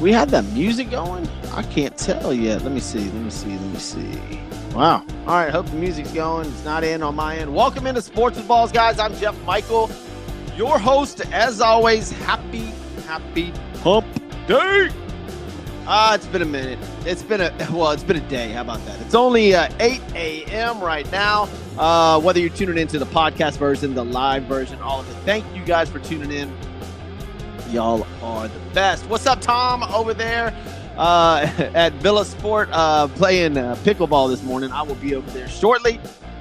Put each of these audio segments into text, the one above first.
We had that music going? I can't tell yet. Let me see. Wow. All right, hope the music's going. It's not in on my end. Welcome into Sports with Balls, guys. I'm Jeff Michael, your host. As always, happy hump day. It's been a minute. It's been a day. How about that? It's only 8 a.m. right now. Whether you're tuning into the podcast version, the live version, all of it. Thank you guys for tuning in. Y'all are the best. What's up, Tom, over there at Villa Sport playing pickleball this morning? I will be over there shortly.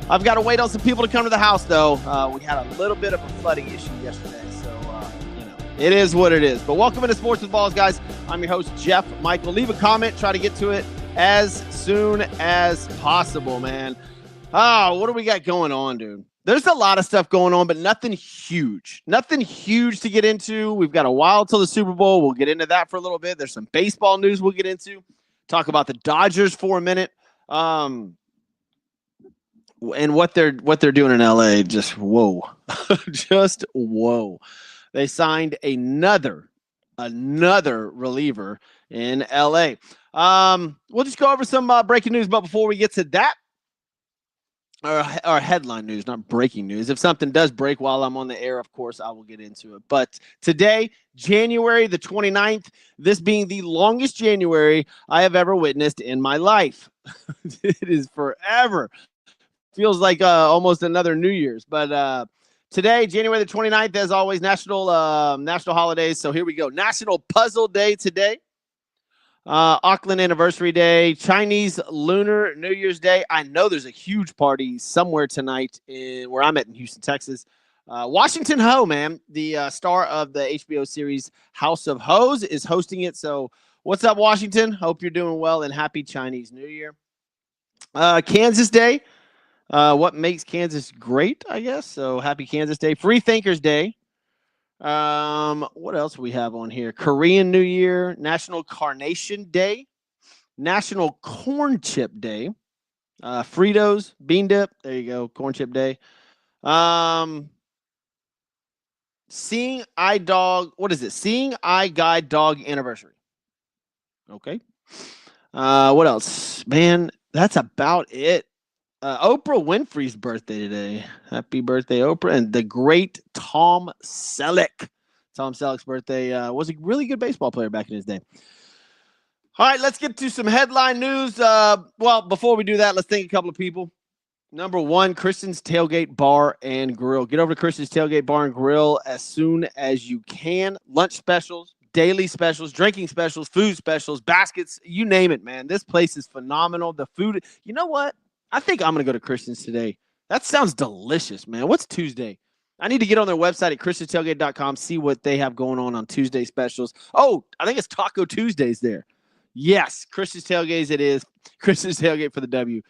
I've got to wait on some people to come to the house, though. We had a little bit of a flooding issue yesterday, so, it is what it is. But welcome into Sports with Balls, guys. I'm your host, Jeff Michael. Leave a comment. Try to get to it as soon as possible, man. What do we got going on, dude? There's a lot of stuff going on, but nothing huge. Nothing huge to get into. We've got a while till the Super Bowl. We'll get into that for a little bit. There's some baseball news we'll get into. Talk about the Dodgers for a minute. And what they're doing in LA. Just whoa. Just whoa. They signed another reliever in LA. We'll just go over some breaking news, but before we get to that, our headline news, not breaking news. If something does break while I'm on the air, of course, I will get into it. But today, January the 29th, this being the longest January I have ever witnessed in my life. It is forever. Feels like almost another New Year's. But today, January the 29th, as always, national holidays. So here we go. National Puzzle Day today. Auckland Anniversary Day, Chinese Lunar New Year's Day. I know there's a huge party somewhere tonight where I'm at in Houston, Texas. Washington Ho, man, the star of the HBO series House of Hoes, is hosting it. So what's up, Washington? Hope you're doing well and happy Chinese New Year. Kansas Day. What makes Kansas great, I guess. So happy Kansas Day. Free Thinkers Day. What else we have on here? Korean New Year, National Carnation Day, National Corn Chip Day, Fritos, Bean Dip. There you go. Corn Chip Day. Seeing Eye Dog. What is it? Seeing Eye Guide Dog Anniversary. Okay. What else? Man, that's about it. Oprah Winfrey's birthday today. Happy birthday, Oprah. And the great Tom Selleck. Tom Selleck's birthday was a really good baseball player back in his day. All right, let's get to some headline news. Well, before we do that, let's thank a couple of people. Number one, Christian's Tailgate Bar and Grill. Get over to Christian's Tailgate Bar and Grill as soon as you can. Lunch specials, daily specials, drinking specials, food specials, baskets, you name it, man. This place is phenomenal. The food, you know what? I think I'm going to go to Christian's today. That sounds delicious, man. What's Tuesday? I need to get on their website at christianstailgate.com, see what they have going on Tuesday specials. Oh, I think it's Taco Tuesdays there. Yes, Christian's Tailgates it is. Christian's Tailgate for the W.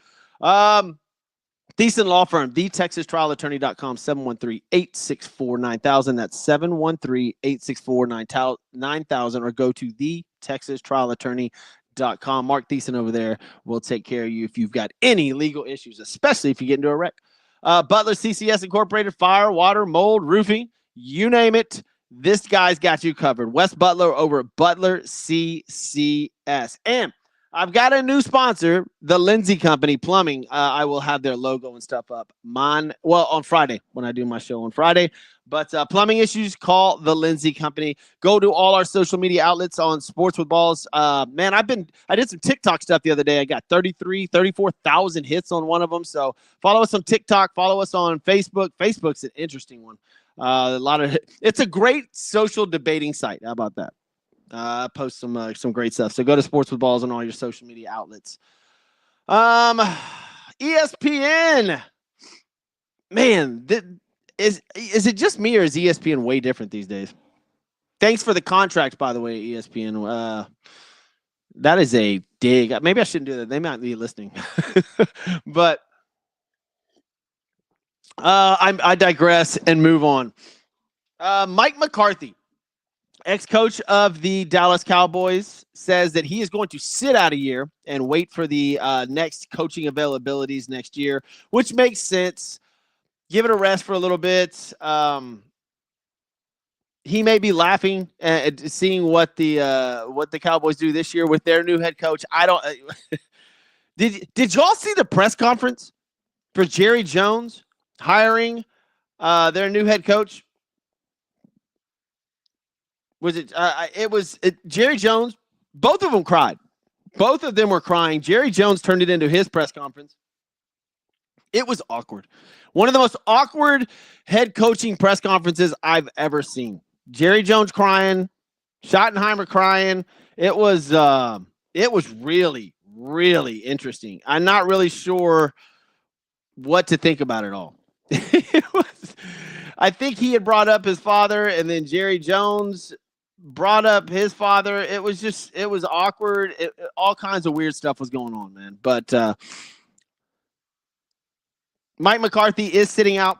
Thiessen Law Firm, thetexastrialattorney.com, 713-864-9000. That's 713-864-9000, or go to thetexastrialattorney.com. Mark Thiessen over there will take care of you if you've got any legal issues, especially if you get into a wreck. Butler CCS Incorporated, fire, water, mold, roofing, you name it. This guy's got you covered. West Butler over at Butler CCS. And I've got a new sponsor, the Lindsay Company Plumbing. I will have their logo and stuff up on Friday when I do my show on Friday. But plumbing issues, call the Lindsay Company. Go to all our social media outlets on Sports with Balls. Man, I did some TikTok stuff the other day. I got 34,000 hits on one of them. So follow us on TikTok. Follow us on Facebook. Facebook's an interesting one. It's a great social debating site. How about that? Post some great stuff. So go to Sports with Balls on all your social media outlets. ESPN. Man, is it just me, or is ESPN way different these days? Thanks for the contract, by the way, ESPN. That is a dig. Maybe I shouldn't do that. They might be listening. But I digress and move on. Mike McCarthy, ex-coach of the Dallas Cowboys, says that he is going to sit out a year and wait for the next coaching availabilities next year, which makes sense. Give it a rest for a little bit. he may be laughing at seeing what the Cowboys do this year with their new head coach. I don't. Did y'all see the press conference for Jerry Jones hiring their new head coach? Was it? Jerry Jones. Both of them cried. Both of them were crying. Jerry Jones turned it into his press conference. It was awkward. One of the most awkward head coaching press conferences I've ever seen. Jerry Jones crying, Schottenheimer crying. It was really, really interesting. I'm not really sure what to think about it all. I think he had brought up his father, and then Jerry Jones brought up his father. It was awkward. All kinds of weird stuff was going on, man. But Mike McCarthy is sitting out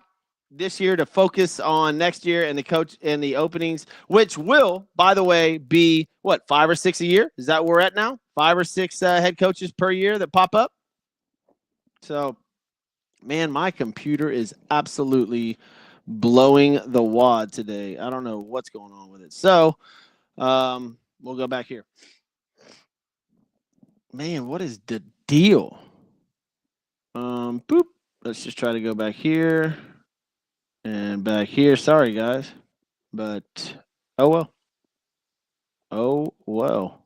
this year to focus on next year and the coach and the openings, which will, by the way, be what, 5 or 6 a year? Is that where we're at now? 5 or 6 head coaches per year that pop up. So, man, my computer is absolutely blowing the wad today. I don't know what's going on with it. So, we'll go back here. Man, what is the deal? Boop. Let's just try to go back here and back here. Sorry, guys. But, oh, well. Oh, well.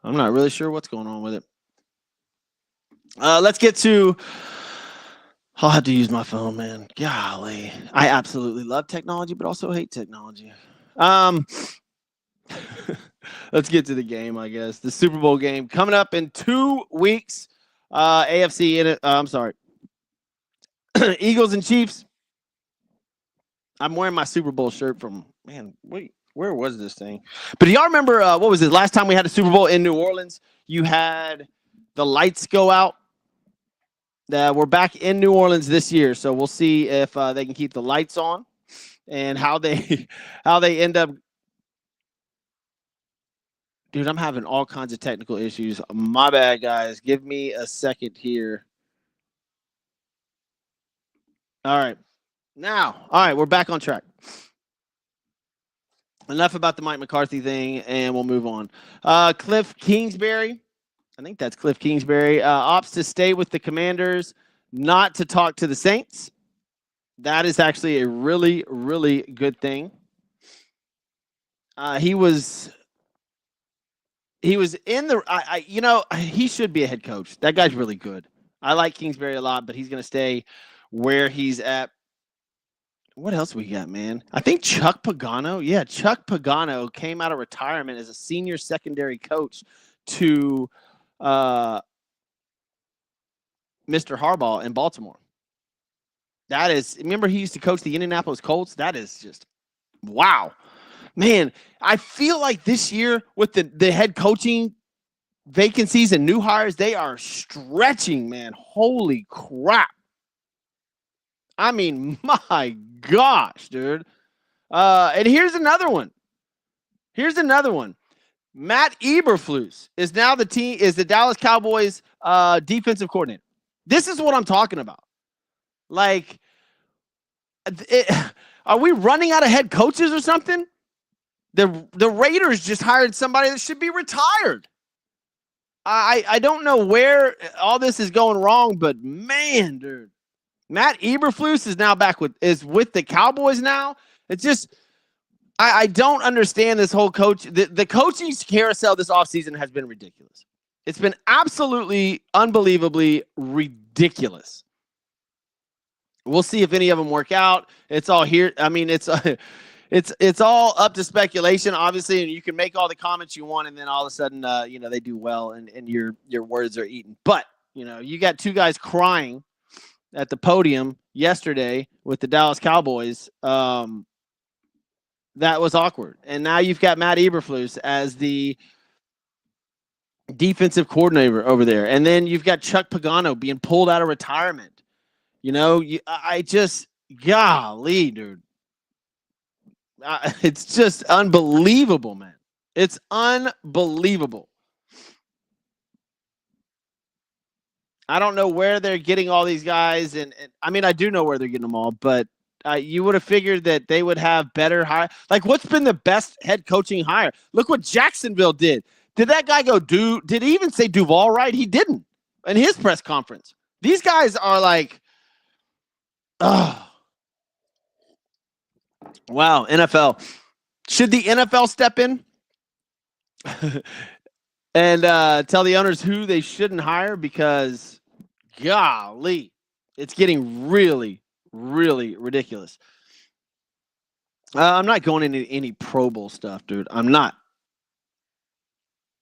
I'm not really sure what's going on with it. Let's get to... I'll have to use my phone, man. Golly. I absolutely love technology, but also hate technology. Let's get to the game, I guess. The Super Bowl game coming up in 2 weeks. AFC in it. I'm sorry. Eagles and Chiefs. I'm wearing my Super Bowl shirt from, man, wait, where was this thing? But do y'all remember, what was it? Last time we had a Super Bowl in New Orleans, you had the lights go out. We're back in New Orleans this year, so we'll see if they can keep the lights on and how they end up. Dude, I'm having all kinds of technical issues. My bad, guys. Give me a second here. All right. We're back on track. Enough about the Mike McCarthy thing, and we'll move on. Cliff Kingsbury. I think that's Cliff Kingsbury. Opts to stay with the Commanders, not to talk to the Saints. That is actually a really, really good thing. He was in the he should be a head coach. That guy's really good. I like Kingsbury a lot, but he's going to stay where he's at. What else we got, man? I think Chuck Pagano. Yeah, Chuck Pagano came out of retirement as a senior secondary coach to Mr. Harbaugh in Baltimore. That is, remember he used to coach the Indianapolis Colts? That is just, wow. Man, I feel like this year with the head coaching vacancies and new hires, they are stretching, man. Holy crap. I mean, my gosh, dude. And here's another one. Matt Eberflus is now the Dallas Cowboys defensive coordinator. This is what I'm talking about. Like, are we running out of head coaches or something? The Raiders just hired somebody that should be retired. I don't know where all this is going wrong, but man, dude. Matt Eberflus is now with the Cowboys now. It's just I don't understand this whole coach. The coaching carousel this offseason has been ridiculous. It's been absolutely unbelievably ridiculous. We'll see if any of them work out. It's all here. I mean, it's all up to speculation, obviously, and you can make all the comments you want, and then all of a sudden, they do well, and your words are eaten. But you got two guys crying at the podium yesterday with the Dallas Cowboys. That was awkward. And now you've got Matt Eberflus as the defensive coordinator over there. And then you've got Chuck Pagano being pulled out of retirement. I just, golly, dude. It's just unbelievable, man. It's unbelievable. I don't know where they're getting all these guys. And I mean, I do know where they're getting them all, but You would have figured that they would have better hire. Like, what's been the best head coaching hire? Look what Jacksonville did. Did that guy go do? Did he even say Duval right? He didn't in his press conference. These guys are like, oh, wow. NFL. Should the NFL step in and tell the owners who they shouldn't hire? Because, golly, it's getting really, really ridiculous. I'm not going into any Pro Bowl stuff, dude. I'm not.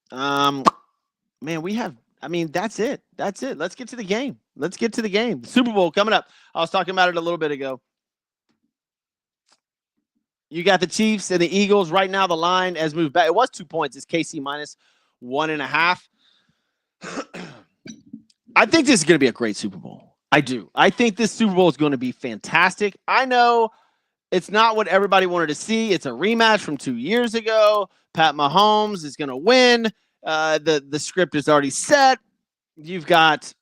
Man, we have. I mean, that's it. That's it. Let's get to the game. Let's get to the game. Super Bowl coming up. I was talking about it a little bit ago. You got the Chiefs and the Eagles. Right now, the line has moved back. It was 2 points. It's KC minus 1.5. I think this is going to be a great Super Bowl. I do. I think this Super Bowl is going to be fantastic. I know it's not what everybody wanted to see. It's a rematch from 2 years ago. Pat Mahomes is going to win. The script is already set. You've got,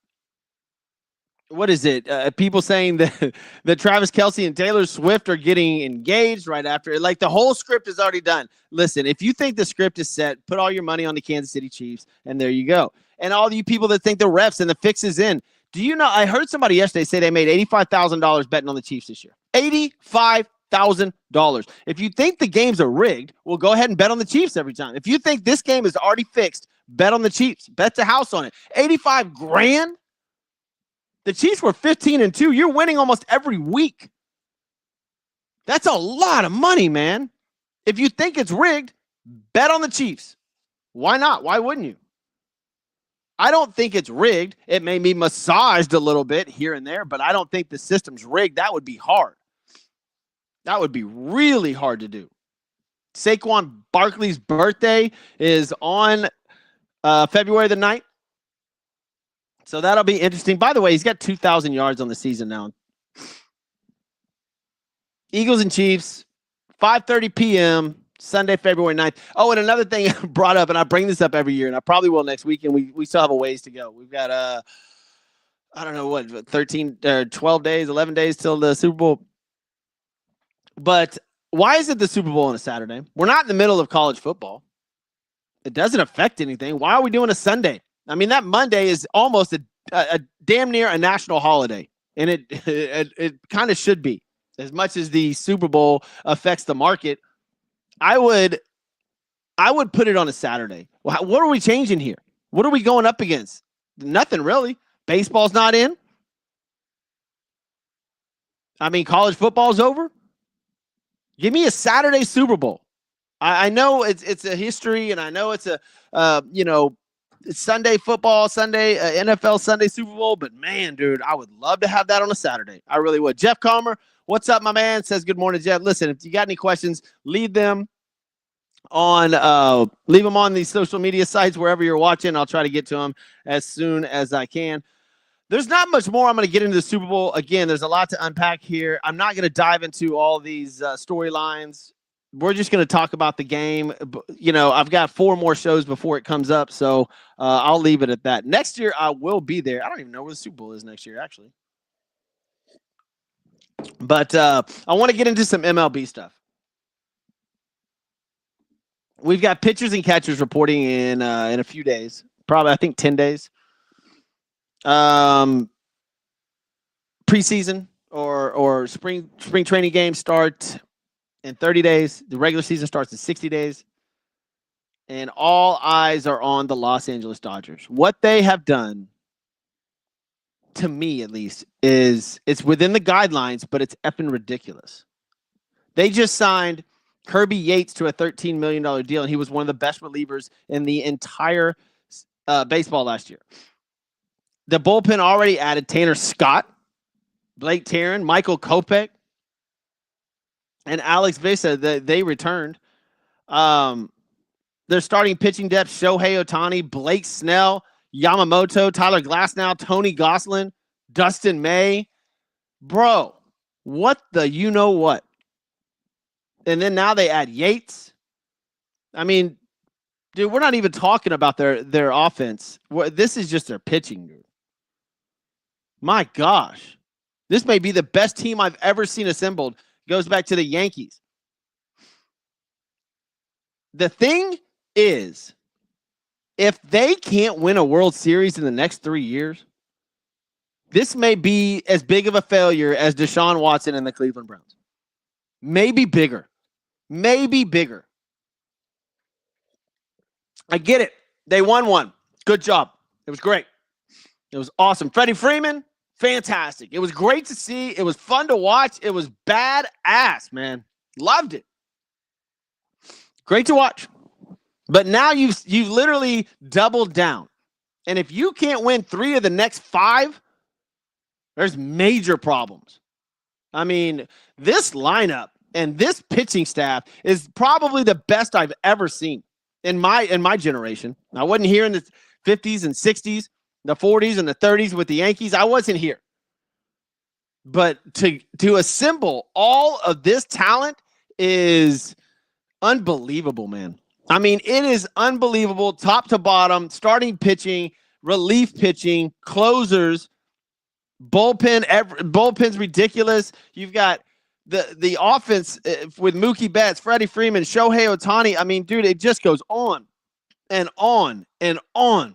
what is it? People saying that Travis Kelce and Taylor Swift are getting engaged right after. Like, the whole script is already done. Listen, if you think the script is set, put all your money on the Kansas City Chiefs, and there you go. And all you people that think the refs and the fix is in. Do you know, I heard somebody yesterday say they made $85,000 betting on the Chiefs this year. $85,000. If you think the games are rigged, well, go ahead and bet on the Chiefs every time. If you think this game is already fixed, bet on the Chiefs. Bet the house on it. 85 grand. The Chiefs were 15-2. You're winning almost every week. That's a lot of money, man. If you think it's rigged, bet on the Chiefs. Why not? Why wouldn't you? I don't think it's rigged. It may be massaged a little bit here and there, but I don't think the system's rigged. That would be hard. That would be really hard to do. Saquon Barkley's birthday is on February the 9th. So that'll be interesting. By the way, he's got 2,000 yards on the season now. Eagles and Chiefs, 5:30 p.m., Sunday, February 9th. Oh, and another thing I brought up, and I bring this up every year, and I probably will next week, and we still have a ways to go. We've got, I don't know, what, 13, 12 days, 11 days till the Super Bowl. But why is it the Super Bowl on a Saturday? We're not in the middle of college football. It doesn't affect anything. Why are we doing a Sunday? I mean, that Monday is almost a damn near a national holiday, and it kind of should be. As much as the Super Bowl affects the market, I would put it on a Saturday. Well, what are we changing here? What are we going up against? Nothing really. Baseball's not in. I mean, college football's over. Give me a Saturday Super Bowl. I know it's a history, and I know it's a it's Sunday football, Sunday NFL Sunday Super Bowl, but man, dude, I would love to have that on a Saturday. I really would. Jeff Comer, what's up, my man? Says good morning, Jeff. Listen, if you got any questions, leave them on these social media sites wherever you're watching. I'll try to get to them as soon as I can. There's not much more I'm going to get into the Super Bowl. Again, there's a lot to unpack here. I'm not going to dive into all these storylines. We're just going to talk about the game. You know, I've got 4 more shows before it comes up, so I'll leave it at that. Next year, I will be there. I don't even know where the Super Bowl is next year, actually. But I want to get into some MLB stuff. We've got pitchers and catchers reporting in a few days. Probably, I think, 10 days. Preseason or spring training games start in 30 days. The regular season starts in 60 days. And all eyes are on the Los Angeles Dodgers. What they have done, to me at least, is it's within the guidelines, but it's effing ridiculous. They just signed Kirby Yates to a $13 million deal, and he was one of the best relievers in the entire baseball last year. The bullpen already added Tanner Scott, Blake Taryn, Michael Kopech, and Alex Visa. They returned. Their starting pitching depth: Shohei Ohtani, Blake Snell, Yamamoto, Tyler Glasnow, Tony Gonsolin, Dustin May. Bro, what the you-know-what? And then now they add Yates. I mean, dude, we're not even talking about their offense. This is just their pitching, dude. My gosh. This may be the best team I've ever seen assembled. Goes back to the Yankees. The thing is, if they can't win a World Series in the next 3 years, this may be as big of a failure as Deshaun Watson and the Cleveland Browns. Maybe bigger. Maybe bigger. I get it. They won one. Good job. It was great. It was awesome. Freddie Freeman, fantastic. It was great to see. It was fun to watch. It was badass, man. Loved it. Great to watch. But now you've literally doubled down. And if you can't win 3 of the next 5, there's major problems. I mean, this lineup and this pitching staff is probably the best I've ever seen in my generation. I wasn't here in the 50s and 60s, the 40s and the 30s with the Yankees. I wasn't here. But to assemble all of this talent is unbelievable, man. I mean, it is unbelievable, top to bottom, starting pitching, relief pitching, closers, bullpen's ridiculous. You've got the offense with Mookie Betts, Freddie Freeman, Shohei Ohtani. I mean, dude, it just goes on and on and on.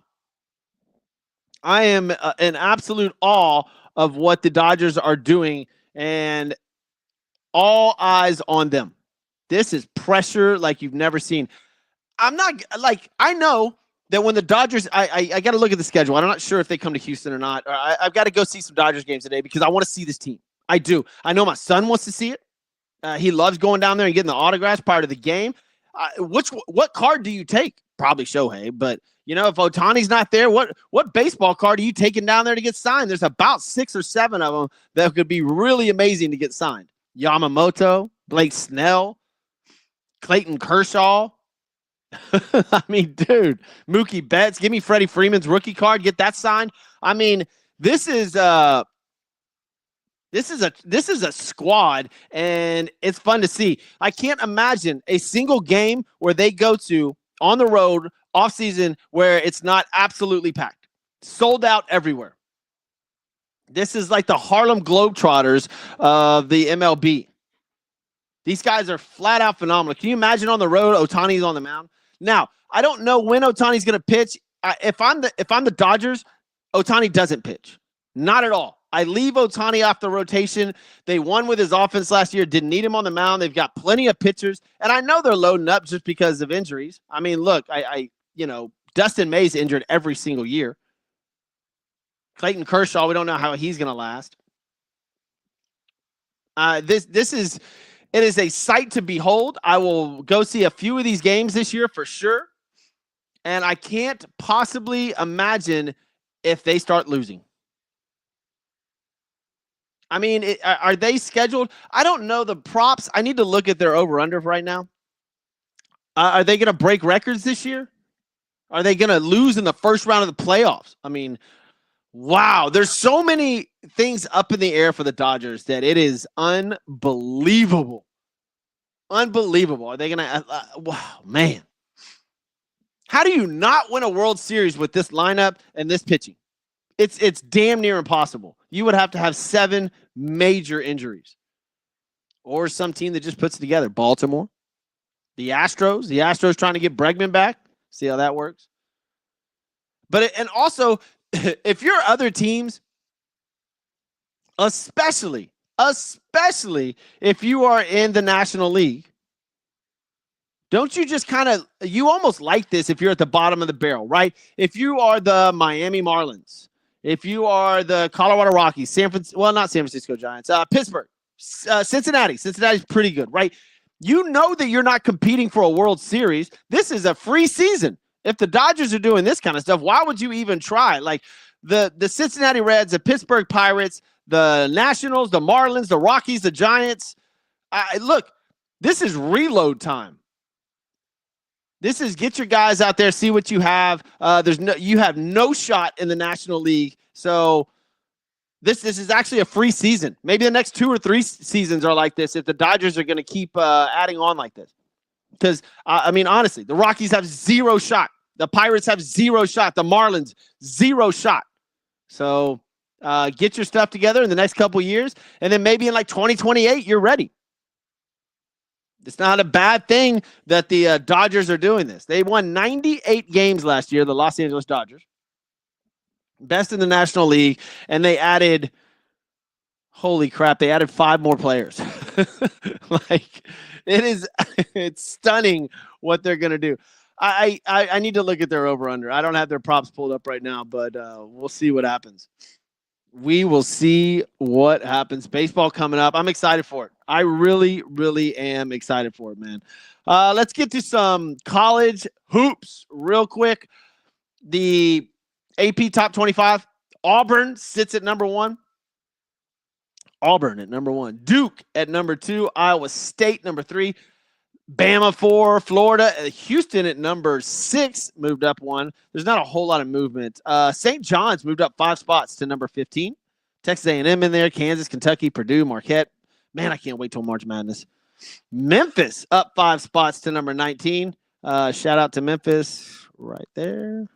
I am in absolute awe of what the Dodgers are doing, and all eyes on them. This is pressure like you've never seen. I know that when the Dodgers, I got to look at the schedule. I'm not sure if they come to Houston or not. I've got to go see some Dodgers games today because I want to see this team. I do. I know my son wants to see it. He loves going down there and getting the autographs prior to the game. What card do you take? Probably Shohei, but you know, if Ohtani's not there, what baseball card are you taking down there to get signed? There's about 6 or 7 of them that could be really amazing to get signed. Yamamoto, Blake Snell, Clayton Kershaw. I mean, dude, Mookie Betts, give me Freddie Freeman's rookie card, get that signed. I mean, this is a squad, and it's fun to see. I can't imagine a single game where they go to on the road off season where it's not absolutely packed, sold out everywhere. This is like the Harlem Globetrotters of the MLB. These guys are flat out phenomenal. Can you imagine on the road, Ohtani's on the mound? Now, I don't know when Ohtani's going to pitch. If I'm the Dodgers, Ohtani doesn't pitch. Not at all. I leave Ohtani off the rotation. They won with his offense last year. Didn't need him on the mound. They've got plenty of pitchers, and I know they're loading up just because of injuries. I mean, look, Dustin May's injured every single year. Clayton Kershaw, we don't know how he's going to last. It is a sight to behold. I will go see a few of these games this year for sure. And I can't possibly imagine if they start losing. I mean, are they scheduled? I don't know the props. I need to look at their over-under right now. Are they going to break records this year? Are they going to lose in the first round of the playoffs? I mean, wow. There's so many things up in the air for the Dodgers that it is unbelievable. Unbelievable. Are they going to wow, man. How do you not win a World Series with this lineup and this pitching? It's damn near impossible. You would have to have 7 major injuries. Or some team that just puts it together. Baltimore. The Astros trying to get Bregman back. See how that works. And also, if you're other teams, especially if you are in the National League, don't you just you almost like this if you're at the bottom of the barrel, right? If you are the Miami Marlins, if you are the Colorado Rockies, not San Francisco Giants, Pittsburgh, Cincinnati. Cincinnati's pretty good, right? You know that you're not competing for a World Series. This is a free season. If the Dodgers are doing this kind of stuff, why would you even try? Like the Cincinnati Reds, the Pittsburgh Pirates, the Nationals, the Marlins, the Rockies, the Giants. Look, this is reload time. This is get your guys out there, see what you have. You have no shot in the National League. So this is actually a free season. Maybe the next 2 or 3 seasons are like this if the Dodgers are going to keep adding on like this. Because, honestly, the Rockies have 0 shot. The Pirates have 0 shot. The Marlins, 0 shot. So Get your stuff together in the next couple years, and then maybe in like 2028, you're ready. It's not a bad thing that the Dodgers are doing this. They won 98 games last year, the Los Angeles Dodgers. Best in the National League, and they added, holy crap, they added 5 more players. Like, it's stunning what they're going to do. I need to look at their over-under. I don't have their props pulled up right now, but we'll see what happens. We will see what happens. Baseball coming up. I'm excited for it. I really, really am excited for it, man. Let's get to some college hoops real quick. The AP Top 25. Auburn sits at number 1. Auburn at number 1. Duke at number 2. Iowa State number 3. Bama 4. Florida. Houston at number 6 moved up 1. There's not a whole lot of movement. St. John's moved up 5 spots to number 15. Texas A&M in there. Kansas, Kentucky, Purdue, Marquette. Man, I can't wait till March Madness. Memphis up 5 spots to number 19. Shout out to Memphis right there.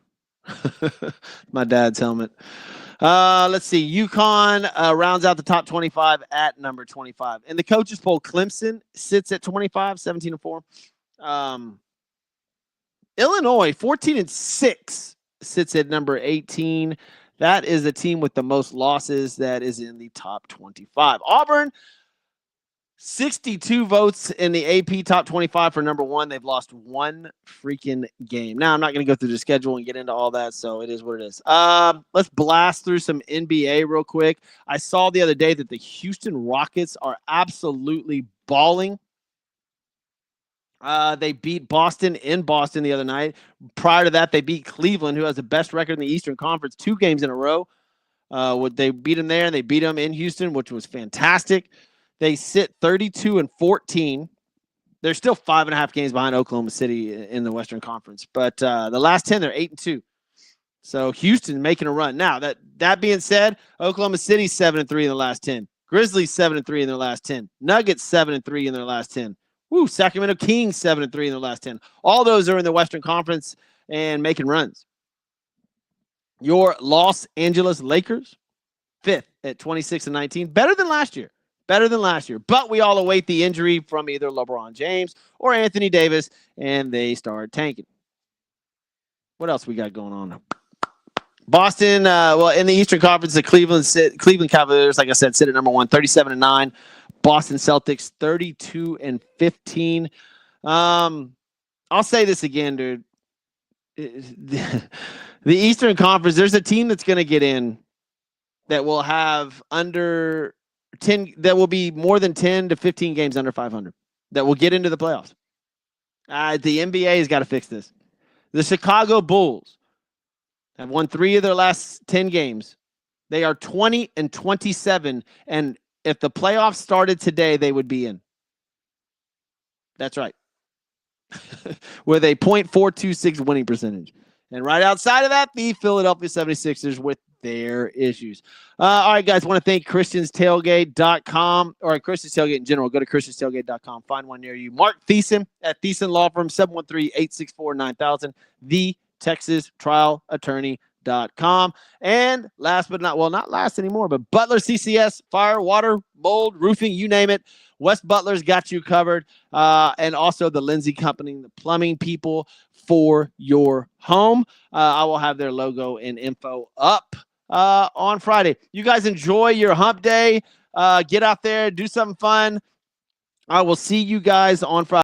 My dad's helmet. Let's see. UConn rounds out the top 25 at number 25. In the coaches poll, Clemson sits at 25, 17-4. Illinois, 14-6, sits at number 18. That is the team with the most losses that is in the top 25. Auburn, 62 votes in the AP top 25 for number 1. They've lost 1 freaking game. Now, I'm not going to go through the schedule and get into all that, so it is what it is. Let's blast through some NBA real quick. I saw the other day that the Houston Rockets are absolutely balling. They beat Boston in Boston the other night. Prior to that, they beat Cleveland, who has the best record in the Eastern Conference, 2 games in a row. They beat them there, and they beat them in Houston, which was fantastic. They sit 32-14. They're still 5.5 games behind Oklahoma City in the Western Conference. But the last 10, they're 8-2. So Houston making a run. Now, that being said, Oklahoma City 7-3 in the last 10. Grizzlies 7-3 in their last 10. Nuggets 7-3 in their last 10. Woo, Sacramento Kings 7-3 in their last 10. All those are in the Western Conference and making runs. Your Los Angeles Lakers, 5th at 26-19. Better than last year. But we all await the injury from either LeBron James or Anthony Davis, and they start tanking. What else we got going on? Boston, well, in the Eastern Conference, the Cleveland Cavaliers, like I said, sit at number 1, 37-9. Boston Celtics, 32-15. I'll say this again, dude. The Eastern Conference, there's a team that's going to get in that will have under 10, that will be more than 10 to 15 games under 500 that will get into the playoffs. The NBA has got to fix this. The Chicago Bulls have won 3 of their last 10 games. They are 20-27, and if the playoffs started today, they would be in. That's right. With a .426 winning percentage. And right outside of that, the Philadelphia 76ers with their issues. All right, guys, I want to thank christianstailgate.com, or Christian's Tailgate in general. Go to christianstailgate.com. Find one near you. Mark Thiessen at Thiessen Law Firm, 713-864-9000. The Texas Trial Attorney.com. And last but not last anymore, but Butler CCS, fire, water, mold, roofing, you name it. West Butler's got you covered. And also the Lindsay Company, the plumbing people for your home. I will have their logo and info up on Friday. You guys enjoy your hump day. Get out there, do something fun. I will see you guys on Friday.